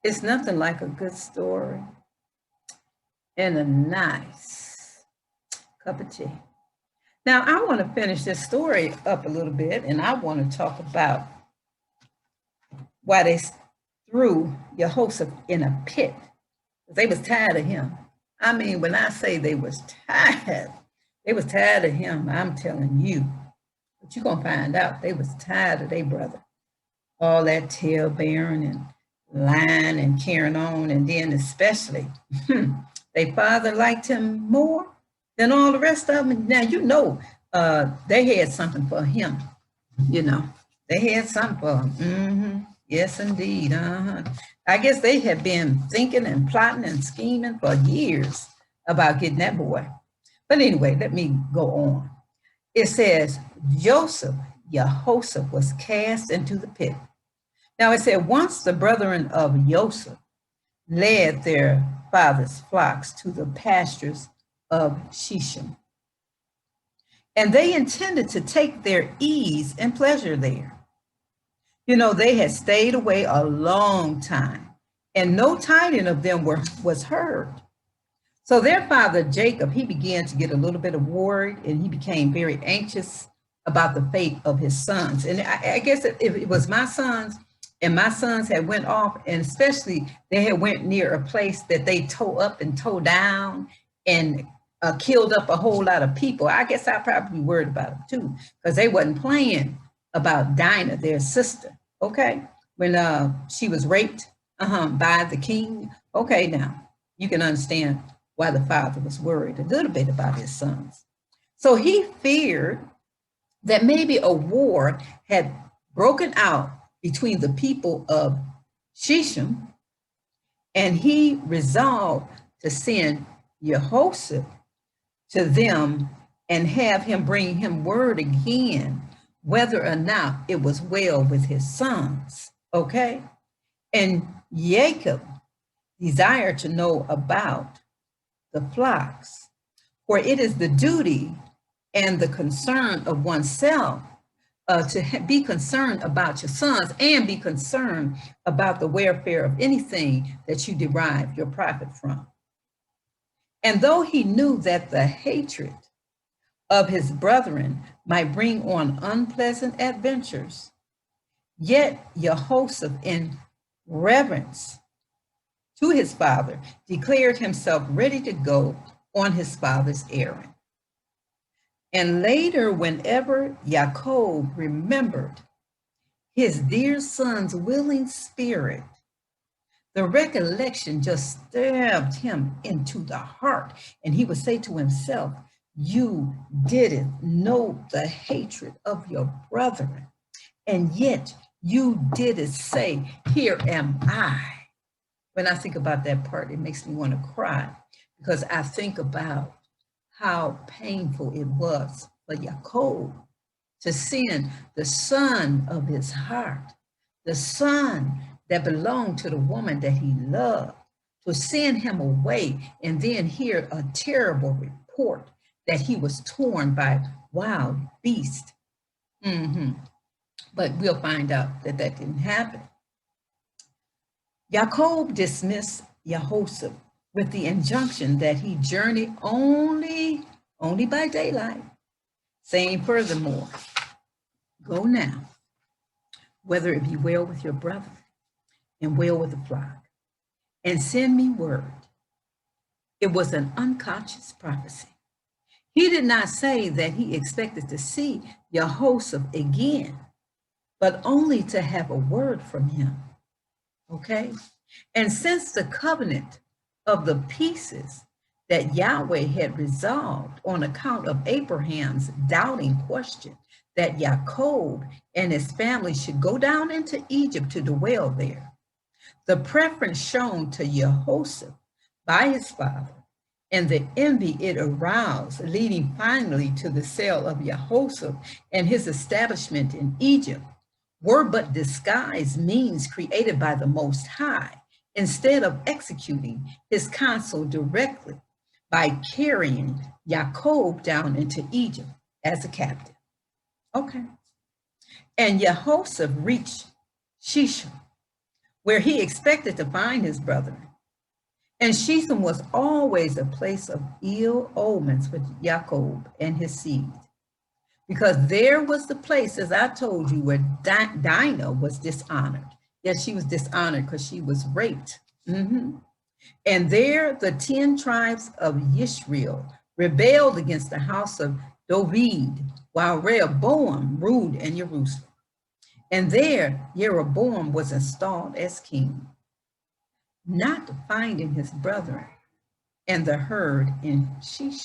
It's nothing like a good story and a nice cup of tea. Now, I want to finish this story up a little bit, and I want to talk about why they threw Yehoshep in a pit. They was tired of him. I mean, when I say they was tired of him, I'm telling you. But you're going to find out they was tired of their brother. All that talebearing and lying and carrying on, and then especially their father liked him more than all the rest of them. Now, you know, they had something for him, you know. They had something for him. Yes, indeed. I guess they had been thinking and plotting and scheming for years about getting that boy. But anyway, let me go on. It says, Yehoshep was cast into the pit. Now it said, once the brethren of Yehoshep led their father's flocks to the pastures of Shechem, and they intended to take their ease and pleasure there. You know, they had stayed away a long time, and no tidings of them was heard. So their father, Jacob, he began to get a little bit of worried, and he became very anxious about the fate of his sons. And I guess if it was my sons, and my sons had went off, and especially they had went near a place that they tore up and tore down and killed up a whole lot of people, I guess I'd probably be worried about them too, because they wasn't playing about Dinah, their sister, okay? When she was raped by the king. Okay, now you can understand why the father was worried a little bit about his sons. So he feared that maybe a war had broken out between the people of Shechem, and he resolved to send Yehoshep to them and have him bring him word again whether or not it was well with his sons, okay? And Jacob desired to know about the flocks, for it is the duty and the concern of oneself to be concerned about your sons and be concerned about the welfare of anything that you derive your profit from. And though he knew that the hatred of his brethren might bring on unpleasant adventures, yet Yehoshep, in reverence to his father, declared himself ready to go on his father's errand. And later, whenever Jacob remembered his dear son's willing spirit, the recollection just stabbed him into the heart. And he would say to himself, you didn't know the hatred of your brethren, and yet you didn't say, here am I. When I think about that part, it makes me want to cry, because I think about how painful it was for Jacob to send the son of his heart, the son that belonged to the woman that he loved, to send him away and then hear a terrible report that he was torn by wild beasts. But we'll find out that that didn't happen. Jacob dismissed Yehoshep with the injunction that he journey only by daylight, saying furthermore, go now, whether it be well with your brother and well with the flock, and send me word. It was an unconscious prophecy. He did not say that he expected to see Yehoshep again, but only to have a word from him, okay? And since the covenant of the pieces that Yahweh had resolved on account of Abraham's doubting question that Jacob and his family should go down into Egypt to dwell there, the preference shown to Yehoshep by his father and the envy it aroused, leading finally to the sale of Yehoshep and his establishment in Egypt, were but disguised means created by the Most High, instead of executing his counsel directly by carrying Jacob down into Egypt as a captive. Okay. And Yehoshep reached Shechem where he expected to find his brethren. And Shechem was always a place of ill omens for Jacob and his seed, because there was the place, as I told you, where Dinah was dishonored. Yes, she was dishonored because she was raped. And there the 10 tribes of Israel rebelled against the house of David, while Rehoboam ruled in Jerusalem. And there Jeroboam was installed as king, not finding his brethren and the herd in Shechem.